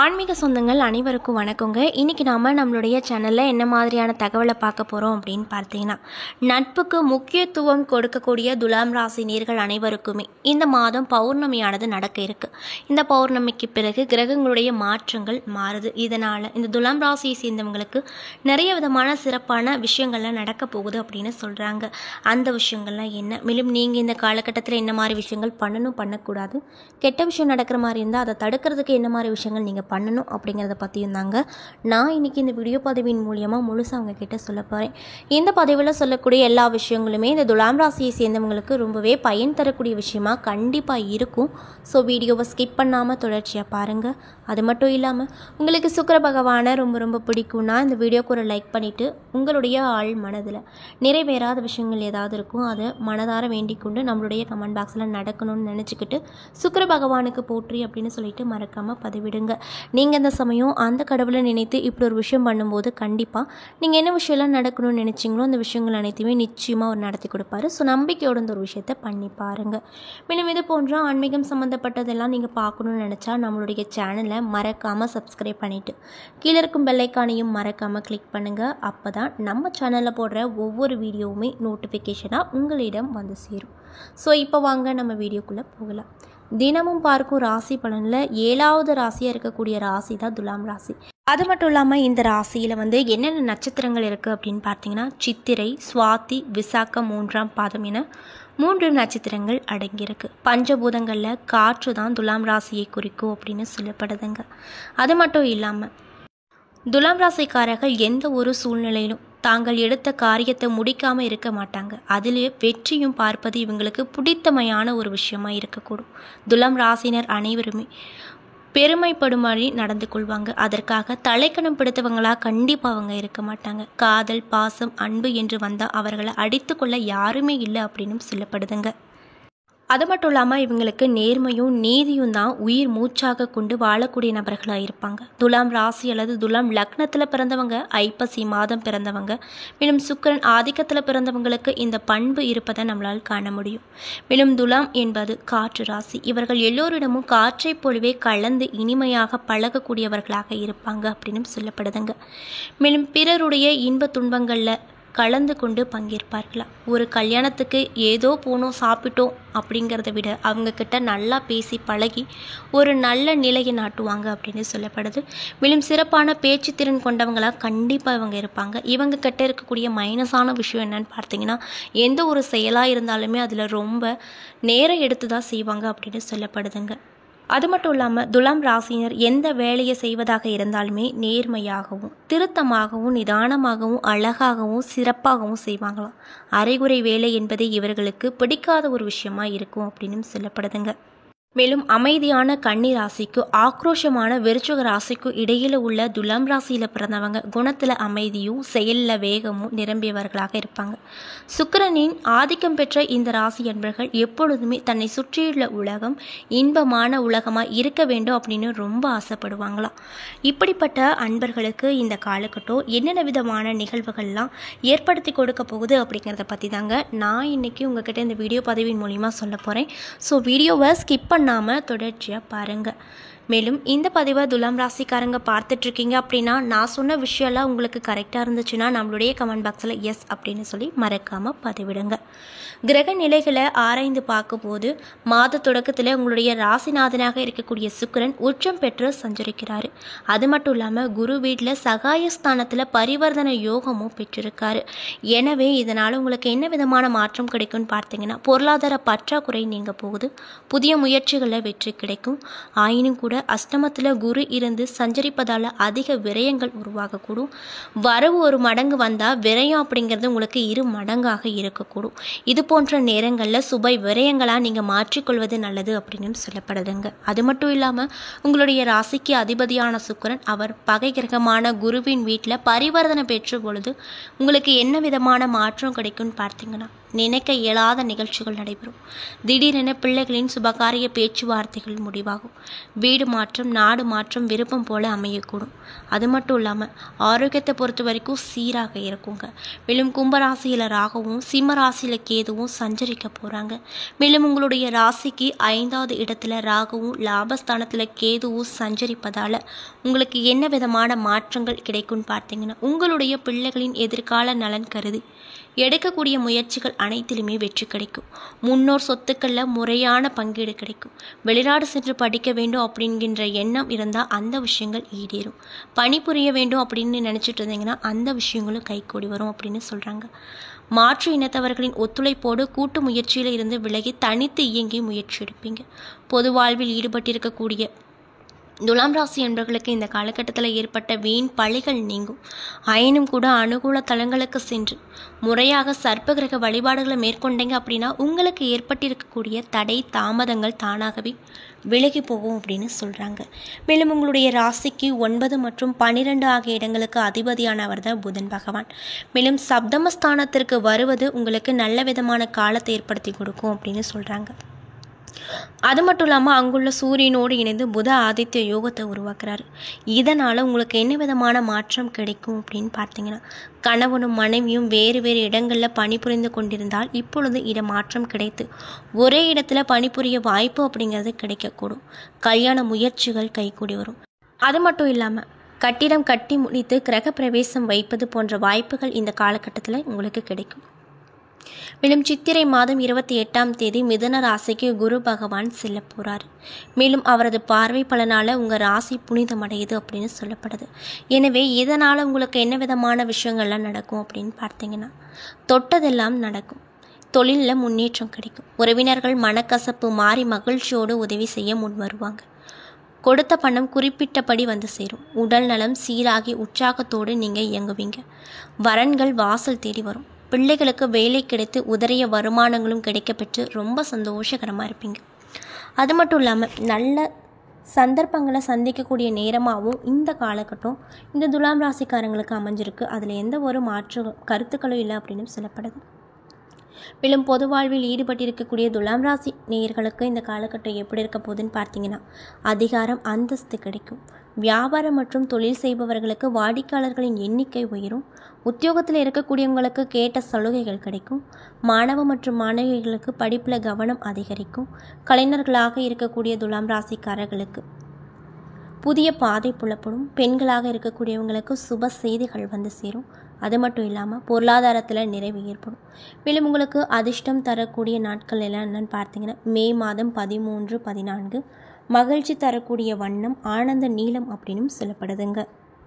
ஆன்மீக சொந்தங்கள் அனைவருக்கும் வணக்கங்க. இன்றைக்கி நாம் நம்மளுடைய சேனலில் என்ன மாதிரியான தகவலை பார்க்க போகிறோம் அப்படின்னு பார்த்தீங்கன்னா, நட்புக்கு முக்கியத்துவம் கொடுக்கக்கூடிய துலாம் ராசி நேர்கள் அனைவருக்குமே இந்த மாதம் பௌர்ணமியானது நடக்க இருக்குது. இந்த பௌர்ணமிக்கு பிறகு கிரகங்களுடைய மாற்றங்கள் மாறுது. இதனால் இந்த துலாம் ராசியை சேர்ந்தவங்களுக்கு நிறைய விதமான சிறப்பான விஷயங்கள்லாம் நடக்க போகுது அப்படின்னு சொல்கிறாங்க. அந்த விஷயங்கள்லாம் என்ன, மேலும் நீங்கள் இந்த காலகட்டத்தில் என்ன மாதிரி விஷயங்கள் பண்ணணும் பண்ணக்கூடாது, கெட்ட விஷயம் நடக்கிற மாதிரி இருந்தால் அதை தடுக்கிறதுக்கு என்ன மாதிரி விஷயங்கள் நீங்கள் பண்ணணும் அப்படிங்கிறத பற்றியும் தாங்க நான் இன்றைக்கி இந்த வீடியோ பதிவின் மூலியமாக முழுசாக அவங்கக்கிட்ட சொல்ல போகிறேன். இந்த பதிவில் சொல்லக்கூடிய எல்லா விஷயங்களுமே இந்த துலாம் ராசியை சேர்ந்தவங்களுக்கு ரொம்பவே பயன் தரக்கூடிய விஷயமா கண்டிப்பாக இருக்கும். ஸோ வீடியோவை ஸ்கிப் பண்ணாமல் தொடர்ச்சியாக பாருங்கள். அது மட்டும் இல்லாமல் உங்களுக்கு சுக்கிர பகவானை ரொம்ப ரொம்ப பிடிக்கும்னா இந்த வீடியோக்கு ஒரு லைக் பண்ணிவிட்டு உங்களுடைய ஆள் மனதில் நிறைவேறாத விஷயங்கள் ஏதாவது இருக்கும் அதை மனதார வேண்டிக் கொண்டு நம்மளுடைய கமெண்ட் பாக்ஸில் நடக்கணும்னு நினச்சிக்கிட்டு சுக்கிர பகவானுக்கு போற்றி அப்படின்னு சொல்லிட்டு மறக்காமல் பதிவிடுங்க. நீங்கள் இந்த சமயம் அந்த கடவுளை நினைத்து இப்படி ஒரு விஷயம் பண்ணும்போது கண்டிப்பாக நீங்கள் என்ன விஷயம்லாம் நடக்கணும்னு நினச்சிங்களோ அந்த விஷயங்கள் அனைத்தையுமே நிச்சயமாக அவர் நடத்தி கொடுப்பாரு. ஸோ நம்பிக்கையோட இந்த ஒரு விஷயத்தை பண்ணி பாருங்கள். மேலும் இது போன்ற ஆன்மீகம் சம்மந்தப்பட்டதெல்லாம் நீங்கள் பார்க்கணுன்னு நினச்சா நம்மளுடைய சேனலை மறக்காமல் சப்ஸ்கிரைப் பண்ணிவிட்டு கீழே இருக்கும் பெல்லைக்கானையும் மறக்காமல் கிளிக் பண்ணுங்கள். அப்போ தான் நம்ம சேனலில் போடுற ஒவ்வொரு வீடியோவுமே நோட்டிஃபிகேஷனாக உங்களிடம் வந்து சேரும். ஸோ இப்போ வாங்க நம்ம வீடியோக்குள்ளே போகலாம். தினமும் பார்க்கும் ராசி பலனில் 7வது ராசியாக இருக்கக்கூடிய ராசி தான் துலாம் ராசி. அது மட்டும் இல்லாமல் இந்த ராசியில் என்னென்ன நட்சத்திரங்கள் இருக்குது அப்படின்னு பார்த்தீங்கன்னா, சித்திரை, சுவாதி, விசாகம் 3ஆம் பாதம் என 3 நட்சத்திரங்கள் அடங்கியிருக்கு. பஞ்சபூதங்களில் காற்று தான் துலாம் ராசியை குறிக்கும் அப்படின்னு சொல்லப்படுதுங்க. அது மட்டும் இல்லாமல் துலாம் ராசிக்காரர்கள் எந்த ஒரு சூழ்நிலையிலும் தாங்கள் எடுத்த காரியத்தை முடிக்காமல் இருக்க மாட்டாங்க. அதிலே வெற்றியும் பார்ப்பது இவங்களுக்கு பிடித்தமையான ஒரு விஷயமா இருக்கக்கூடும். துலாம் ராசினர் அனைவருமே பெருமைப்படும்படி நடந்து கொள்வாங்க. அதற்காக தலைக்கணம் பிடித்தவங்களாக கண்டிப்பாக அவங்க இருக்க மாட்டாங்க. காதல், பாசம், அன்பு என்று வந்தால் அவர்களை அடித்து கொள்ள யாருமே இல்லை அப்படின்னு சொல்லப்படுதுங்க. அது மட்டும் இல்லாமல் இவங்களுக்கு நேர்மையும் நீதியும் தான் உயிர் மூச்சாக கொண்டு வாழக்கூடிய நபர்களாக இருப்பாங்க. துலாம் ராசி அல்லது துலாம் லக்னத்தில் பிறந்தவங்க, ஐப்பசி மாதம் பிறந்தவங்க, மேலும் சுக்கிரன் ஆதிக்கத்தில் பிறந்தவங்களுக்கு இந்த பண்பு இருப்பதை நம்மளால் காண முடியும். மேலும் துலாம் என்பது காற்று ராசி. இவர்கள் எல்லோரிடமும் காற்றை போலவே கலந்து இனிமையாக பழகக்கூடியவர்களாக இருப்பாங்க அப்படின்னு சொல்லப்படுதுங்க. மேலும் பிறருடைய இன்ப துன்பங்களில் கலந்து கொண்டு பங்கேற்பார்களா. ஒரு கல்யாணத்துக்கு ஏதோ போனோம் சாப்பிட்டோம் அப்படிங்கிறத விட அவங்கக்கிட்ட நல்லா பேசி பழகி ஒரு நல்ல நிலையை நாட்டுவாங்க அப்படின்னு சொல்லப்படுது. மேலும் சிறப்பான பேச்சு திறன் கொண்டவங்களாக கண்டிப்பாக இவங்க இருப்பாங்க. இவங்க கிட்ட இருக்கக்கூடிய மைனஸான விஷயம் என்னன்னு பார்த்தீங்கன்னா, எந்த ஒரு செயலாக இருந்தாலுமே அதில் ரொம்ப நேரம் எடுத்து தான் செய்வாங்க அப்படின்னு சொல்லப்படுதுங்க. அது மட்டும் இல்லாமல் துலாம் ராசினர் எந்த வேலையை செய்வதாக இருந்தாலுமே நேர்மையாகவும் திருத்தமாகவும் நிதானமாகவும் அழகாகவும் சிறப்பாகவும் செய்வாங்களாம். அரைகுறை வேலை என்பதே இவர்களுக்கு பிடிக்காத ஒரு விஷயமா இருக்கும் அப்படின்னு சொல்லப்படுதுங்க. மேலும் அமைதியான கன்னி ராசிக்கும் ஆக்ரோஷமான விருச்சிக ராசிக்கும் இடையில் உள்ள துலாம் ராசியில் பிறந்தவங்க குணத்தில் அமைதியும் செயலில் வேகமும் நிரம்பியவர்களாக இருப்பாங்க. சுக்கிரனின் ஆதிக்கம் பெற்ற இந்த ராசி என்பவர்கள் எப்பொழுதுமே தன்னை சுற்றியுள்ள உலகம் இன்பமான உலகமாக இருக்க வேண்டும் அப்படின்னு ரொம்ப ஆசைப்படுவாங்களாம். இப்படிப்பட்ட அன்பர்களுக்கு இந்த காலகட்டம் என்னென்ன விதமான நிகழ்வுகள்லாம் ஏற்படுத்தி கொடுக்க போகுது அப்படிங்கிறத பற்றி தாங்க நான் இன்றைக்கி உங்ககிட்ட இந்த வீடியோ பதிவின் மூலிமா சொல்ல போகிறேன். ஸோ வீடியோவை ஸ்கிப் பண்ணாமல் தொடர்ச்சியாக பாருங்கள். மேலும் இந்த பதிவை துலாம் ராசிக்காரங்க பார்த்துட்ருக்கீங்க அப்படின்னா நான் சொன்ன விஷயம்லாம் உங்களுக்கு கரெக்டாக இருந்துச்சுன்னா நம்மளுடைய கமெண்ட் பாக்ஸில் எஸ் அப்படின்னு சொல்லி மறக்காமல் பதிவிடுங்க. கிரக நிலைகளை ஆராய்ந்து பார்க்கும்போது மாத தொடக்கத்தில் உங்களுடைய ராசிநாதனாக இருக்கக்கூடிய சுக்கிரன் உச்சம் பெற்று சஞ்சரிக்கிறாரு. அது மட்டும் இல்லாமல் குரு வீட்டில் சகாயஸ்தானத்தில் பரிவர்த்தனை யோகமும் பெற்றிருக்காரு. எனவே இதனால் உங்களுக்கு என்ன விதமான மாற்றம் கிடைக்கும்னு பார்த்தீங்கன்னா, பொருளாதார பற்றாக்குறை நீங்க போகுது, புதிய முயற்சிகளில் வெற்றி கிடைக்கும். ஆயினும் கூட அஷ்டமத்தில் குரு இருந்து சஞ்சரிப்பதால் அதிக விரயங்கள் உருவாகக்கூடும். வரவு ஒரு மடங்கு வந்தால் விரயம் அப்படிங்கிறது உங்களுக்கு 2 மடங்காக இருக்கக்கூடும். இது போன்ற நேரங்களில் சுப விரயங்களாக நீங்கள் மாற்றிக்கொள்வது நல்லது அப்படின்னு சொல்லப்படுதுங்க. அது மட்டும் இல்லாமல் உங்களுடைய ராசிக்கு அதிபதியான சுக்கிரன் அவர் பகை கிரகமான குருவின் வீட்டில் பரிவர்த்தனை பெற்ற பொழுது உங்களுக்கு என்ன விதமான மாற்றம் கிடைக்கும்னு பார்த்தீங்கன்னா, நினைக்க இயலாத நிகழ்ச்சிகள் நடைபெறும். திடீரென பிள்ளைகளின் சுபகாரிய பேச்சுவார்த்தைகள் முடிவாகும். வீடு மாற்றம், நாடு மாற்றம் விருப்பம் போல அமையக்கூடும். அது மட்டும் இல்லாமல் ஆரோக்கியத்தை பொறுத்த வரைக்கும் சீராக இருக்குங்க. மேலும் கும்பராசியில் ராகுவும் சிம்ம ராசியில் கேதுவும் சஞ்சரிக்க போகிறாங்க. மேலும் உங்களுடைய ராசிக்கு 5வது இடத்துல ராகுவும் லாபஸ்தானத்தில் கேதுவும் சஞ்சரிப்பதால் உங்களுக்கு என்ன விதமான மாற்றங்கள் கிடைக்கும்னு பார்த்தீங்கன்னா, உங்களுடைய பிள்ளைகளின் எதிர்கால நலன் கருதி எடுக்கக்கூடிய முயற்சிகள் அனைத்திலுமே வெற்றி கிடைக்கும். முன்னோர் சொத்துக்களில் முறையான பங்கீடு கிடைக்கும். வெளிநாடு சென்று படிக்க வேண்டும் அப்படிங்கிற எண்ணம் இருந்தால் அந்த விஷயங்கள் ஈடேறும். பணிபுரிய வேண்டும் அப்படின்னு நினச்சிட்டு இருந்தீங்கன்னா அந்த விஷயங்களும் கைகூடி வரும் அப்படின்னு சொல்கிறாங்க. மாற்று இனத்தவர்களின் ஒத்துழைப்போடு கூட்டு முயற்சியில் இருந்து விலகி தனித்து இயங்கி முயற்சி எடுப்பீங்க. பொது வாழ்வில் ஈடுபட்டிருக்கக்கூடிய துலாம் ராசி என்பவர்களுக்கு இந்த காலகட்டத்தில் ஏற்பட்ட வீண் பழிகள் நீங்கும். ஆயினும் கூட அனுகூல தலங்களுக்கு சென்று முறையாக சர்ப்பகிரக வழிபாடுகளை மேற்கொண்டீங்க அப்படின்னா உங்களுக்கு ஏற்பட்டிருக்கக்கூடிய தடை தாமதங்கள் தானாகவே விலகி போகும் அப்படின்னு சொல்கிறாங்க. மேலும் உங்களுடைய ராசிக்கு 9 மற்றும் 12 ஆகிய இடங்களுக்கு அதிபதியானவர் தான் புதன் பகவான். மேலும் சப்தமஸ்தானத்திற்கு வருவது உங்களுக்கு நல்ல விதமான காலத்தை ஏற்படுத்தி கொடுக்கும் அப்படின்னு சொல்கிறாங்க. அது மட்டும் இல்லாமல் அங்குள்ள சூரியனோடு இணைந்து புத ஆதித்ய யோகத்தை உருவாக்குறாரு. இதனால் உங்களுக்கு என்ன விதமான மாற்றம் கிடைக்கும் அப்படின்னு பார்த்தீங்கன்னா, கணவனும் மனைவியும் வேறு வேறு இடங்களில் பணிபுரிந்து கொண்டிருந்தால் இப்பொழுது இடமாற்றம் கிடைத்து ஒரே இடத்துல பணிபுரிய வாய்ப்பு அப்படிங்கிறது கிடைக்கக்கூடும். கல்யாண முயற்சிகள் கைகூடி வரும். அது மட்டும் இல்லாமல் கட்டிடம் கட்டி முடித்து கிரக பிரவேசம் வைப்பது போன்ற வாய்ப்புகள் இந்த காலகட்டத்தில் உங்களுக்கு கிடைக்கும். மேலும் சித்திரை மாதம் 28ஆம் தேதி மிதுன ராசிக்கு குரு பகவான் செல்ல போகிறார். மேலும் அவரது பார்வை பலனால் உங்கள் ராசி புனிதமடையுது அப்படின்னு சொல்லப்படுது. எனவே இதனால் உங்களுக்கு என்ன விதமான விஷயங்கள்லாம் நடக்கும் அப்படின்னு பார்த்தீங்கன்னா, தொட்டதெல்லாம் நடக்கும். தொழிலில் முன்னேற்றம் கிடைக்கும். உறவினர்கள் மனக்கசப்பு மாறி மகிழ்ச்சியோடு உதவி செய்ய முன் வருவாங்க. கொடுத்த பணம் குறிப்பிட்டபடி வந்து சேரும். உடல் நலம் சீராகி உற்சாகத்தோடு நீங்கள் இயங்குவீங்க. வரன்கள் வாசல் தேடி வரும். பிள்ளைகளுக்கு வேலை கிடைத்து உதறிய வருமானங்களும் கிடைக்கப்பெற்று ரொம்ப சந்தோஷகரமாக இருப்பீங்க. அது மட்டும் இல்லாமல் நல்ல சந்தர்ப்பங்களை சந்திக்கக்கூடிய நேரமாகவும் இந்த காலகட்டம் இந்த துலாம் ராசிக்காரங்களுக்கு அமைஞ்சிருக்கு. அதில் எந்த ஒரு மாற்று கருத்துக்களும் இல்லை அப்படின்னு சொல்லப்படுது. மேலும் பொது வாழ்வில் ஈடுபட்டிருக்கக்கூடிய துலாம் ராசி நேயர்களுக்கு இந்த காலகட்டம் எப்படி இருக்க போகுதுன்னு பார்த்தீங்கன்னா, அதிகாரம் அந்தஸ்து கிடைக்கும். வியாபாரம் மற்றும் தொழில் செய்பவர்களுக்கு வாடிக்கையாளர்களின் எண்ணிக்கை உயரும். உத்தியோகத்தில் இருக்கக்கூடியவங்களுக்கு கேட்ட சலுகைகள் கிடைக்கும். மாணவ மற்றும் மாணவிகளுக்கு படிப்பில் கவனம் அதிகரிக்கும். கலைஞர்களாக இருக்கக்கூடிய துலாம் ராசிக்காரர்களுக்கு புதிய பாதை புலப்படும். பெண்களாக இருக்கக்கூடியவங்களுக்கு சுப செய்திகள் வந்து சேரும். அது மட்டும் இல்லாமல் பொருளாதாரத்தில் நிறைவு ஏற்படும். மேலும் உங்களுக்கு அதிர்ஷ்டம் தரக்கூடிய நாட்கள் எல்லாம் என்னென்னு பார்த்தீங்கன்னா, மே மாதம் 13, 14 மகிழ்ச்சி தரக்கூடிய வண்ணம் ஆனந்த நீலம் அப்படின்னு சொல்லப்படுதுங்க.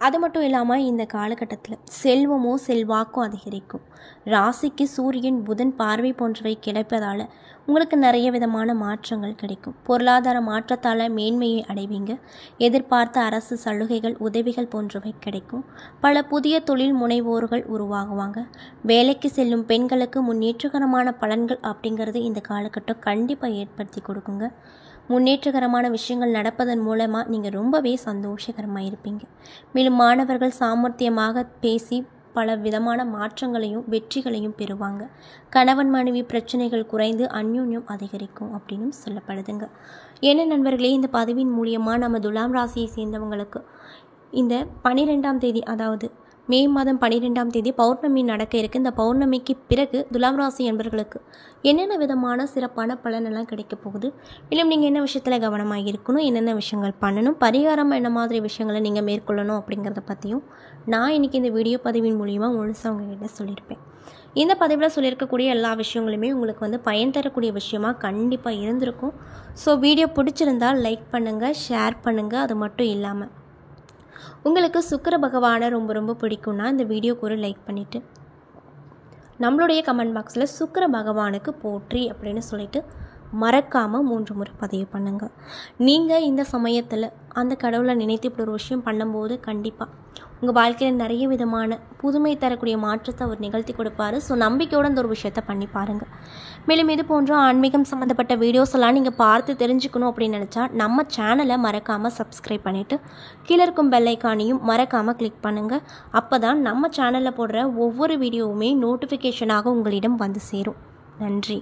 அது மட்டும் இல்லாமல் இந்த காலகட்டத்தில் செல்வமோ செல்வாக்கோ அதிகரிக்கும். ராசிக்கு சூரியன் புதன் பார்வை போன்றவை கிடைப்பதால் உங்களுக்கு நிறைய விதமான மாற்றங்கள் கிடைக்கும். பொருளாதார மாற்றத்தால் மேன்மையை அடைவீங்க. எதிர்பார்த்த அரசு சலுகைகள் உதவிகள் போன்றவை கிடைக்கும். பல புதிய தொழில் முனைவோர்கள் உருவாகுவாங்க. வேலைக்கு செல்லும் பெண்களுக்கு முன்னேற்றகரமான பலன்கள் அப்படிங்கிறது இந்த காலகட்டம் கண்டிப்பாக ஏற்படுத்தி கொடுக்குங்க. முன்னேற்றகரமான விஷயங்கள் நடப்பதன் மூலமாக நீங்கள் ரொம்பவே சந்தோஷகரமாக இருப்பீங்க. மேலும் மாணவர்கள் சாமர்த்தியமாக பேசி பல விதமான மாற்றங்களையும் வெற்றிகளையும் பெறுவாங்க. கணவன் மனைவி பிரச்சனைகள் குறைந்து அந்யோன்யம் அதிகரிக்கும் அப்படின்னு சொல்லப்படுதுங்க. என்ன நண்பர்களே, இந்த பதிவின் மூலியமாக நம்ம துலாம் ராசியை சேர்ந்தவங்களுக்கு இந்த 12ஆம் தேதி, அதாவது மே மாதம் 12ஆம் தேதி பௌர்ணமி நடக்க இருக்குது. இந்த பௌர்ணமிக்கு பிறகு துலாம் ராசி என்பவர்களுக்கு என்னென்ன விதமான சிறப்பான பலனெல்லாம் கிடைக்க போகுது, மேலும் நீங்கள் என்ன விஷயத்தில் கவனமாக இருக்கணும், என்னென்ன விஷயங்கள் பண்ணணும், பரிகாரமாக என்ன மாதிரி விஷயங்களை நீங்கள் மேற்கொள்ளணும் அப்படிங்கிறத பற்றியும் நான் இன்றைக்கி இந்த வீடியோ பதிவின் மூலிமா முழுசாக உங்கள்கிட்ட சொல்லியிருப்பேன். இந்த பதிவில் சொல்லியிருக்கக்கூடிய எல்லா விஷயங்களுமே உங்களுக்கு பயன் தரக்கூடிய விஷயமாக கண்டிப்பாக இருந்திருக்கும். ஸோ வீடியோ பிடிச்சிருந்தால் லைக் பண்ணுங்கள், ஷேர் பண்ணுங்கள். அது மட்டும் இல்லாமல் உங்களுக்கு சுக்கிர பகவானை ரொம்ப ரொம்ப பிடிக்கும்னா இந்த வீடியோக்கு ஒரு லைக் பண்ணிவிட்டு நம்மளுடைய கமெண்ட் பாக்ஸில் சுக்கிர பகவானுக்கு போற்றி அப்படின்னு சொல்லிட்டு மறக்காமல் 3 முறை பதிவு பண்ணுங்கள். நீங்கள் இந்த சமயத்தில் அந்த கடவுளை நினைத்து இப்படி ஒரு விஷயம் பண்ணும்போது கண்டிப்பாக உங்கள் வாழ்க்கையில் நிறைய விதமான புதுமை தரக்கூடிய மாற்றத்தை அவர் நிகழ்த்தி கொடுப்பாரு. ஸோ நம்பிக்கையோடு அந்த ஒரு விஷயத்தை பண்ணி பாருங்கள். மேலும் இது போன்ற ஆன்மீகம் சம்மந்தப்பட்ட வீடியோஸ் எல்லாம் நீங்கள் பார்த்து தெரிஞ்சுக்கணும் அப்படின்னு நினச்சா நம்ம சேனலை மறக்காமல் சப்ஸ்கிரைப் பண்ணிவிட்டு கீழே இருக்கும் பெல் ஐக்கானையும் மறக்காமல் கிளிக் பண்ணுங்கள். அப்போ தான் நம்ம சேனலில் போடுற ஒவ்வொரு வீடியோவுமே நோட்டிஃபிகேஷனாக உங்களிடம் வந்து சேரும். நன்றி.